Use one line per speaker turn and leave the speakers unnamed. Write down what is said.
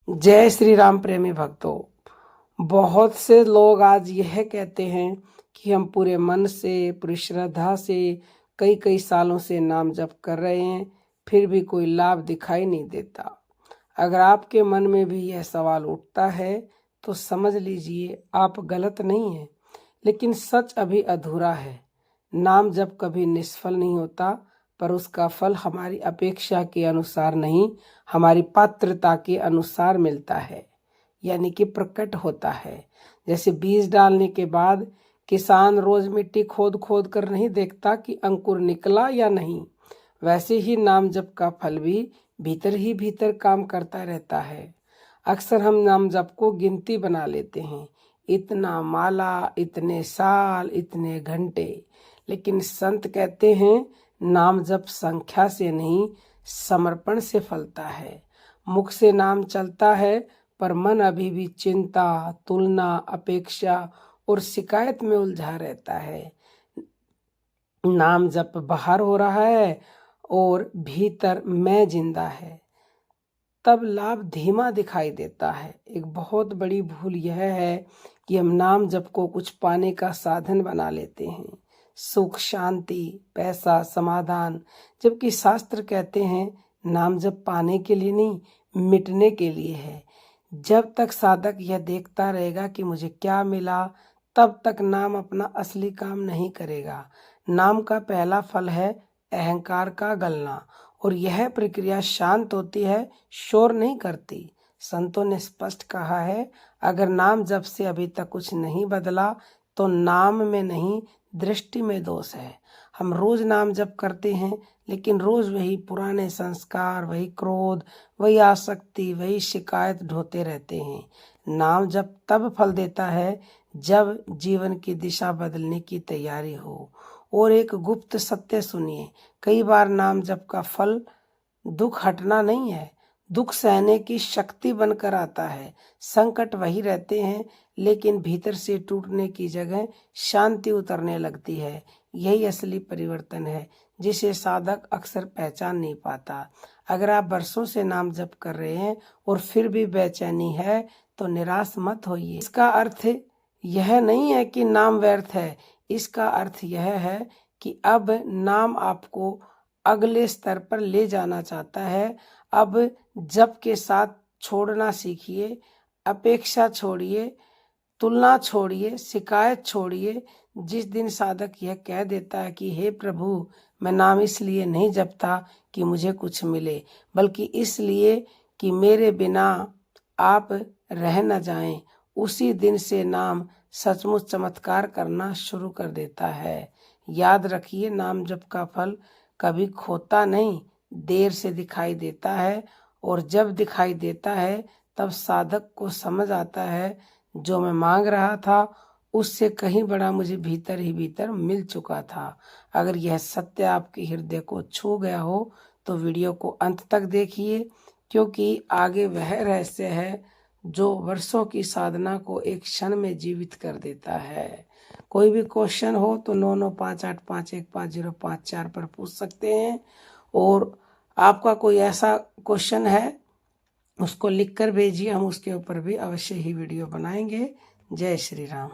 जय श्री राम प्रेमी भक्तों। बहुत से लोग आज यह कहते हैं कि हम पूरे मन से, पूरी श्रद्धा से कई कई सालों से नाम जप कर रहे हैं, फिर भी कोई लाभ दिखाई नहीं देता। अगर आपके मन में भी यह सवाल उठता है तो समझ लीजिए आप गलत नहीं हैं, लेकिन सच अभी अधूरा है। नाम जप कभी निष्फल नहीं होता, पर उसका फल हमारी अपेक्षा के अनुसार नहीं, हमारी पात्रता के अनुसार मिलता है, यानी कि प्रकट होता है। जैसे बीज डालने के बाद किसान रोज मिट्टी खोद खोद कर नहीं देखता कि अंकुर निकला या नहीं, वैसे ही नाम जप का फल भी भीतर ही भीतर काम करता रहता है। अक्सर हम नाम जप को गिनती बना लेते हैं, इतना माला, इतने साल, इतने घंटे, लेकिन संत कहते हैं नाम जप संख्या से नहीं, समर्पण से फलता है। मुख से नाम चलता है, पर मन अभी भी चिंता, तुलना, अपेक्षा और शिकायत में उलझा रहता है। नाम जप बाहर हो रहा है और भीतर मैं जिंदा है, तब लाभ धीमा दिखाई देता है। एक बहुत बड़ी भूल यह है कि हम नाम जप को कुछ पाने का साधन बना लेते हैं, सुख, शांति, पैसा, समाधान, जबकि शास्त्र कहते हैं नाम जप पाने के लिए नहीं, मिटने के लिए है। जब तक साधक यह देखता रहेगा कि मुझे क्या मिला, तब तक नाम अपना असली काम नहीं करेगा। नाम का पहला फल है अहंकार का गलना, और यह प्रक्रिया शांत होती है, शोर नहीं करती। संतों ने स्पष्ट कहा है, अगर नाम जप से अभी तक कुछ नहीं बदला तो नाम में नहीं, दृष्टि में दोष है। हम रोज नाम जप करते हैं, लेकिन रोज वही पुराने संस्कार, वही क्रोध, वही आसक्ति, वही शिकायत ढोते रहते हैं। नाम जप तब फल देता है जब जीवन की दिशा बदलने की तैयारी हो। और एक गुप्त सत्य सुनिए, कई बार नाम जप का फल दुख हटना नहीं है, दुख सहने की शक्ति बनकर आता है। संकट वही रहते हैं, लेकिन भीतर से टूटने की जगह शांति उतरने लगती है। यही असली परिवर्तन है, जिसे साधक अक्सर पहचान नहीं पाता। अगर आप बरसों से नाम जप कर रहे हैं और फिर भी बेचैनी है, तो निराश मत होइए। इसका अर्थ यह नहीं है कि नाम व्यर्थ है, इसका अर्थ यह है कि अब नाम आपको अगले स्तर पर ले जाना चाहता है। अब जप के साथ छोड़ना सीखिए, अपेक्षा छोड़िए, तुलना छोड़िए, शिकायत छोड़िए। जिस दिन साधक यह कह देता है कि हे प्रभु, मैं नाम इसलिए नहीं जपता कि मुझे कुछ मिले, बल्कि इसलिए कि मेरे बिना आप रह न जाएं, उसी दिन से नाम सचमुच चमत्कार करना शुरू कर देता है। याद रखिए, नाम जप का फल कभी खोता नहीं, देर से दिखाई देता है, और जब दिखाई देता है तब साधक को समझ आता है जो मैं मांग रहा था उससे कहीं बड़ा मुझे भीतर ही भीतर मिल चुका था। अगर यह सत्य आपके हृदय को छू गया हो तो वीडियो को अंत तक देखिए, क्योंकि आगे वह रहस्य है जो वर्षों की साधना को एक क्षण में जीवित कर देता है। कोई भी क्वेश्चन हो तो 9958515054 पर पूछ सकते हैं, और आपका कोई ऐसा क्वेश्चन है उसको लिखकर भेजिए, हम उसके ऊपर भी अवश्य ही वीडियो बनाएंगे। जय श्री राम।